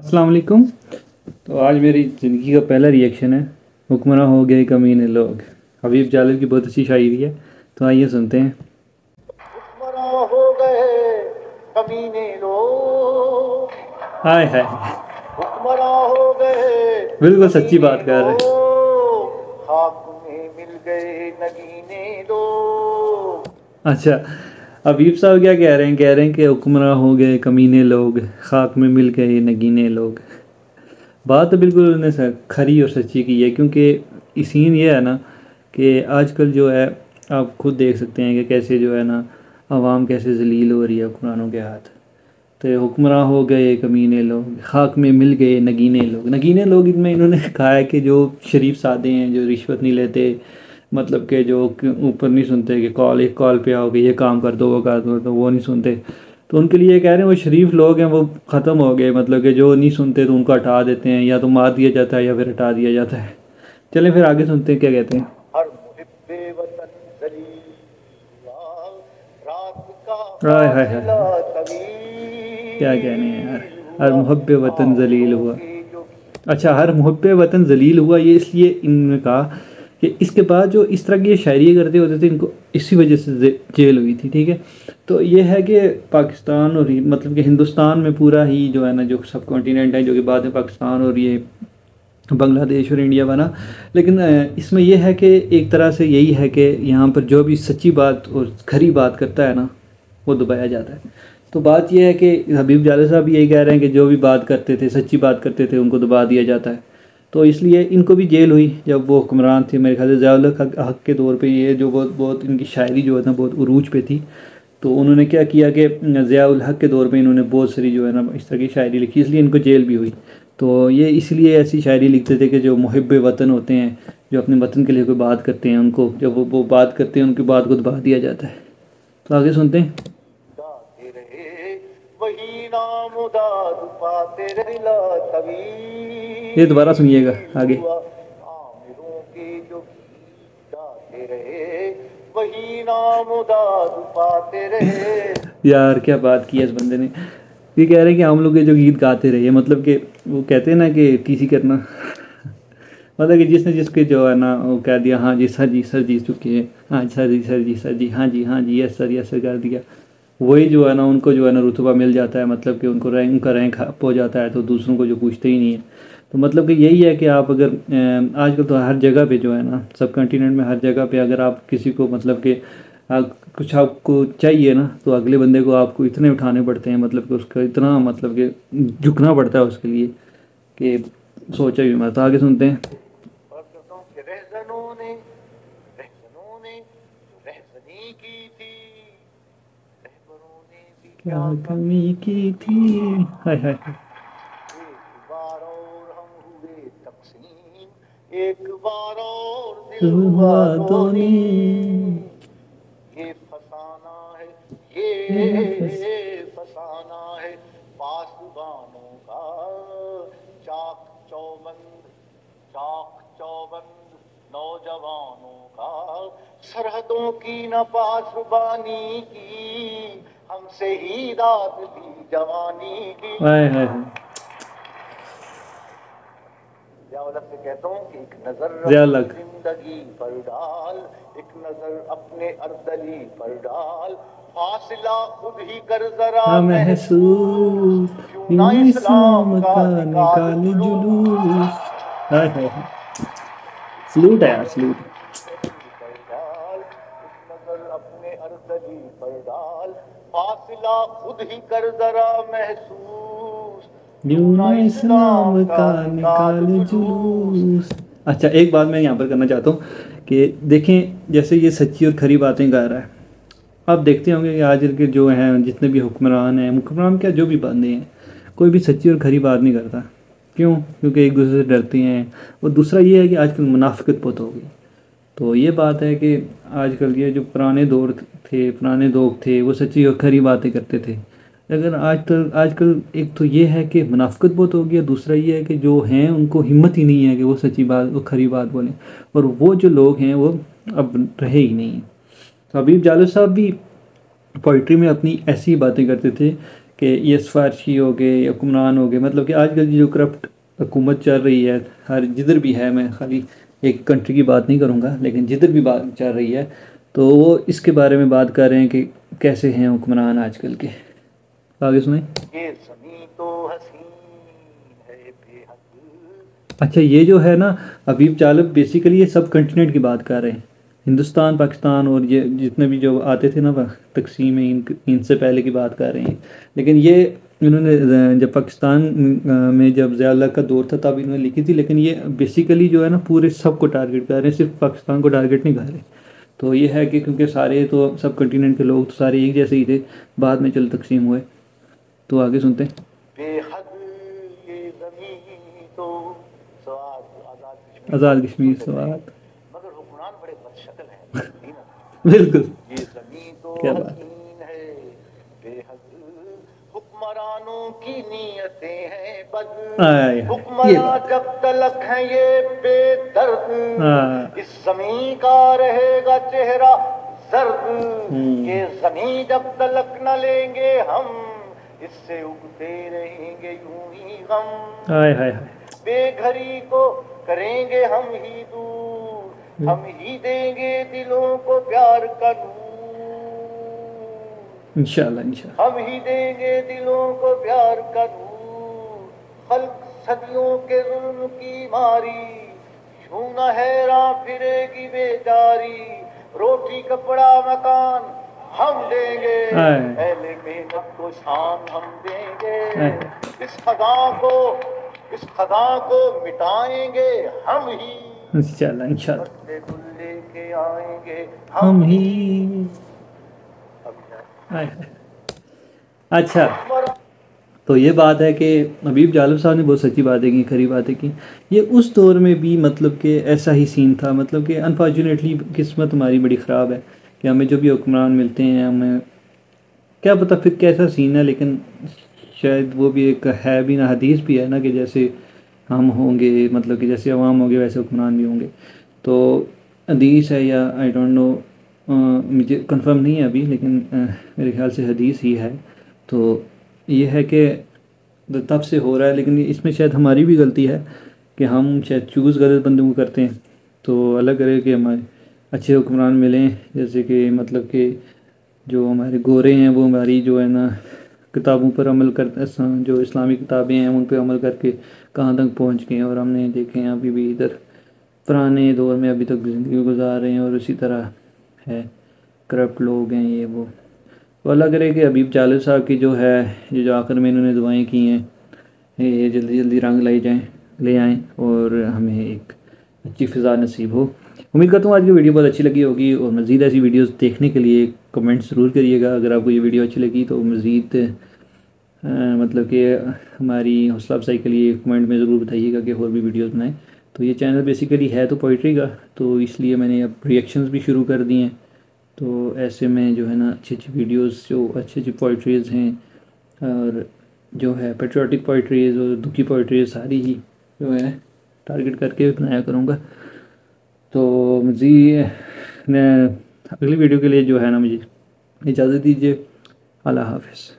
السلام علیکم۔ تو آج میری زندگی کا پہلا ریئیکشن ہے حکمراں ہو گئے کمینے لوگ۔ حبیب جالب کی بہت اچھی شاعری ہے، تو آئیے سنتے ہیں۔ حکمراں ہو گئے کمینے لوگ، ہائے ہائے، حکمراں ہو گئے بالکل سچی کمینے بات کر رہے ہیں۔ لوگ، خاک میں مل گئے نگینے لوگ۔ اچھا، حبیب صاحب کیا کہہ رہے ہیں کہ حکمراں ہو گئے کمینے لوگ، خاک میں مل گئے نگینے لوگ۔ بات تو بالکل انہوں نے کھری اور سچی کی ہے، کیونکہ سین یہ ہے نا کہ آج کل جو ہے آپ خود دیکھ سکتے ہیں کہ کیسے جو ہے نا عوام کیسے ذلیل ہو رہی ہے حکمرانوں کے ہاتھ۔ تو حکمراں ہو گئے کمینے لوگ، خاک میں مل گئے نگینے لوگ۔ نگینے لوگ ان میں انہوں نے کہا ہے کہ جو شریف سادے ہیں، جو رشوت نہیں لیتے، مطلب کہ جو اوپر نہیں سنتے کہ ایک کال پہ آؤ کہ یہ کام کر دو وہ کر دو، تو وہ نہیں سنتے۔ تو ان کے لیے کہہ رہے ہیں وہ شریف لوگ ہیں وہ ختم ہو گئے، مطلب کہ جو نہیں سنتے تو ان کو ہٹا دیتے ہیں، یا تو مار دیا جاتا ہے یا پھر ہٹا دیا جاتا ہے۔ چلیں پھر آگے سنتے ہیں کیا کہتے ہیں۔ ہر محب وطن ذلیل ہوا، رات کا ہائے ہائے ہائے، فاصلہ کیا کہنے ہیں یار، طویل ہر ہوا، محب وطن ذلیل آہوں ہوا۔ کی جو اچھا، ہر محب وطن ذلیل ہوا، یہ اس لیے انہوں نے کہا کہ اس کے بعد جو اس طرح کی یہ شاعری کرتے ہوتے تھے ان کو اسی وجہ سے جیل ہوئی تھی، ٹھیک ہے۔ تو یہ ہے کہ پاکستان اور مطلب کہ ہندوستان میں پورا ہی جو ہے نا جو سب کانٹیننٹ ہے، جو کہ بعد میں پاکستان اور یہ بنگلہ دیش اور انڈیا بنا، لیکن اس میں یہ ہے کہ ایک طرح سے یہی ہے کہ یہاں پر جو بھی سچی بات اور کھری بات کرتا ہے نا وہ دبایا جاتا ہے۔ تو بات یہ ہے کہ حبیب جالب صاحب بھی یہی کہہ رہے ہیں کہ جو بھی بات کرتے تھے، سچی بات کرتے تھے، ان کو دبا دیا جاتا ہے۔ تو اس لیے ان کو بھی جیل ہوئی جب وہ حکمران تھے، میرے خیال سے ضیاء الحق حق کے دور پہ یہ جو بہت ان کی شاعری جو ہے نا بہت عروج پہ تھی۔ تو انہوں نے کیا کیا کہ ضیاء الحق کے دور پہ انہوں نے بہت ساری جو ہے نا اس طرح کی شاعری لکھی، اس لیے ان کو جیل بھی ہوئی۔ تو یہ اس لیے ایسی شاعری لکھتے تھے کہ جو محب وطن ہوتے ہیں، جو اپنے وطن کے لیے کوئی بات کرتے ہیں، ان کو جب وہ بات کرتے ہیں ان کی بات کو دبا دیا جاتا ہے۔ تو آگے سنتے ہیں۔ گاتے رہے وہی نام داد پاتے رہے لا یہ دوبارہ سنیے گا طویل آگے۔ ہوا، عامروں کے جو گیت گاتے رہے وہی نام داد پاتے رہے۔ یار کیا بات کی ہے اس بندے نے، یہ کہہ رہے ہیں کہ ہم لوگ یہ جو گیت گاتے رہے، مطلب کہ وہ کہتے ہیں نا کہ ٹی سی کرنا مطلب کہ جس نے جس کے جو ہے نا وہ کہہ دیا ہاں جی سر جی سر جی چکے ہیں، ہاں سر جی سر جی سر جی ہاں جی ہاں جی یس سر کر دیا، وہی جو ہے نا ان کو جو ہے نا رتبہ مل جاتا ہے، مطلب کہ ان کو ان کا رینک اپ ہو جاتا ہے، تو دوسروں کو جو پوچھتے ہی نہیں ہے۔ تو مطلب کہ یہی ہے کہ آپ اگر آج کل تو ہر جگہ پہ جو ہے نا سب کنٹیننٹ میں ہر جگہ پہ اگر آپ کسی کو مطلب کہ کچھ آپ کو چاہیے نا تو اگلے بندے کو آپ کو اتنے اٹھانے پڑتے ہیں، مطلب کہ اس کا اتنا مطلب کہ جھکنا پڑتا ہے اس کے لیے کہ سوچا بھی مت۔ آگے سنتے ہیں۔ برکتوں کے رہزنوں نے رہزنی کی تھی، رہبروں نے بھی کیا کمی کی تھی، ہائے ہائے۔ ایک بار اور ہم ہوئے تقسیم، ایک بار اور دل دل ہوا ہوا دو دونی، نیم۔ یہ فسانہ ہے، یہ بس یہ فسانہ ہے پاسبانوں کا، چاک چوبند نوجوانوں کا، سرحدوں کی نہ پاسبانی کی، ہم سے ہی داد دی جوانی کی۔ ہائے ہائے۔ ضیاء الحق سے کہتا ہوں کہ ایک نظر ضیاء اپنی الحق، زندگی پر ڈال، ایک نظر اپنے اردلی پر ڈال، فاصلہ خود ہی کر ذرا ہاں محسوس، محسوس، کیوں نہ یوں اسلام کا کا نکال نکال جلوس۔ جلوس، ہائے ہائے۔ سلوٹ ہے یار، سلوٹ۔ پر ڈال، ایک نظر اپنے اردلی پر ڈال، فاصلہ خود ہی کر ذرا محسوس، کیوں یوں نہ نہ اسلام اسلام کا کا نکال نکال جلوس۔ جلوس۔ اچھا ایک بات میں یہاں پر کرنا چاہتا ہوں کہ دیکھیں جیسے یہ سچی اور کھری باتیں گا رہا ہے، آپ دیکھتے ہوں گے کہ آج کے جو ہیں جتنے بھی حکمران کیا جو بھی بندے ہیں، کوئی بھی سچی اور کھری بات نہیں کرتا۔ کیوں؟ کیونکہ ایک دوسرے سے ڈرتے ہیں، اور دوسرا یہ ہے کہ آج کل منافقت بہت ہو گئی۔ تو یہ بات ہے کہ آج کل یہ جو پرانے لوگ تھے وہ سچی اور کھری باتیں کرتے تھے، لیکن آج کل ایک تو یہ ہے کہ منافقت بہت ہو گیا، دوسرا یہ ہے کہ جو ہیں ان کو ہمت ہی نہیں ہے کہ وہ سچی بات وہ کھری بات بولیں، اور وہ جو لوگ ہیں وہ اب رہے ہی نہیں ہیں۔ تو حبیب جالب صاحب بھی پوئٹری میں اپنی ایسی باتیں کرتے تھے کہ یہ سفارشی ہو گئے یا حکمران ہو گئے، مطلب کہ آج کل جو کرپٹ حکومت چل رہی ہے ہر جدھر بھی ہے، میں خالی ایک کنٹری کی بات نہیں کروں گا لیکن جدھر بھی بات چل رہی ہے تو وہ اس کے بارے میں بات کر رہے ہیں کہ کیسے ہیں حکمران آج کل کے. آگے سنیں. یہ زمین تو حسین ہے بے حد. اچھا یہ جو ہے نا حبیب چالب بیسیکلی یہ سب کنٹیننٹ کی بات کر رہے ہیں، ہندوستان، پاکستان اور یہ جتنے بھی جو آتے تھے نا تقسیم ان سے پہلے کی بات کر رہے ہیں. لیکن یہ انہوں نے جب پاکستان میں جب ضیاء اللہ کا دور تھا تب انہوں نے لکھی تھی، لیکن یہ بیسیکلی جو ہے نا پورے سب کو ٹارگیٹ کر رہے ہیں، صرف پاکستان کو ٹارگیٹ نہیں کر رہے. تو یہ ہے کہ کیونکہ سارے تو سب کنٹیننٹ کے لوگ تو سارے ایک جیسے ہی تھے، بعد میں چل تقسیم ہوئے. تو آگے سنتے ہیں. بے حد یہ زمین تو آزاد کشمیر سوات، مگر حکمران بڑے بد شکل ہیں. بالکل یہ زمین تو کیا بات. حسین ہے بے حد، حکمرانوں کی نیتیں ہیں بد. حکمراں جب تلک ہیں یہ بے درد، اس زمین کا رہے گا چہرہ زرد. یہ زمین جب تلک نہ لیں گے ہم، اس سے اگتے رہیں گے یوں ہی غم. بے گھری کو کریں گے ہم ہی دور، ہم ہی دیں گے دلوں کو پیار کا نور. انشاءاللہ انشاءاللہ ہم ہی دیں گے دلوں کو پیار کا نور. خلق صدیوں کے ظلم کی ماری، یوں نہ حیراں پھرے گی بیچاری. روٹی کپڑا مکان ہم دیں گے، اہل محنت کو شان ہم دیں گے. اس خزاں کو مٹائیں گے ہم ہی، انشاءاللہ انشاءاللہ پتے گل لے کے آئیں گے ہم ہی. اچھا تو یہ بات ہے کہ حبیب جالب صاحب نے بہت سچی باتیں کی، کھری باتیں کی. یہ اس دور میں بھی مطلب کہ ایسا ہی سین تھا، مطلب کہ انفارچونیٹلی قسمت ہماری بڑی خراب ہے کہ ہمیں جو بھی حکمران ملتے ہیں ہمیں کیا پتہ پھر کیسا سین ہے. لیکن شاید وہ بھی ایک ہے بھی نا، حدیث بھی ہے نا کہ جیسے ہم ہوں گے، مطلب کہ جیسے عوام ہوں گے ویسے حکمران بھی ہوں گے. تو حدیث ہے یا آئی ڈونٹ نو، مجھے کنفرم نہیں ہے ابھی، لیکن میرے خیال سے حدیث ہی ہے. تو یہ ہے کہ تب سے ہو رہا ہے، لیکن اس میں شاید ہماری بھی غلطی ہے کہ ہم شاید چوز غلط بندوں کو کرتے ہیں. تو اللہ کرے کہ ہمارے اچھے حکمران ملیں، جیسے کہ مطلب کہ جو ہمارے گورے ہیں وہ ہماری جو ہے نا کتابوں پر عمل کرتے، جو اسلامی کتابیں ہیں ان پہ عمل کر کے کہاں تک پہنچ گئے ہیں، اور ہم نے دیکھیں ابھی بھی ادھر پرانے دور میں ابھی تک زندگی گزار رہے ہیں اور اسی طرح ہے، کرپٹ لوگ ہیں یہ وہ. تو اللہ کرے کہ حبیب جالب صاحب کی جو ہے یہ جو آخر میں انہوں نے دعائیں کی ہیں یہ جلدی جلدی رنگ لے آئیں اور ہمیں ایک اچھی فضا نصیب ہو. امید کرتا ہوں آج کی ویڈیو بہت اچھی لگی ہوگی، اور مزید ایسی ویڈیوز دیکھنے کے لیے کمنٹ ضرور کریے گا. اگر آپ کو یہ ویڈیو اچھی لگی تو مزید مطلب کہ ہماری حوصلہ افزائی کے لیے کمنٹ میں ضرور بتائیے گا کہ اور بھی ویڈیوز بنائیں. تو یہ چینل بیسیکلی ہے تو پوئٹری کا، تو اس لیے میں نے اب ریئیکشنز بھی شروع کر دی ہیں. تو ایسے میں جو ہے نا اچھی اچھی ویڈیوز، جو اچھی اچھی پوئٹریز ہیں اور جو ہے پیٹریوٹک پوئٹریز اور دکھی پوئٹریز ساری ہی جو ہے ٹارگٹ کر کے بنایا کروں گا. تو مزید اگلی ویڈیو کے لیے جو ہے نا مجھے اجازت دیجیے. اللہ حافظ.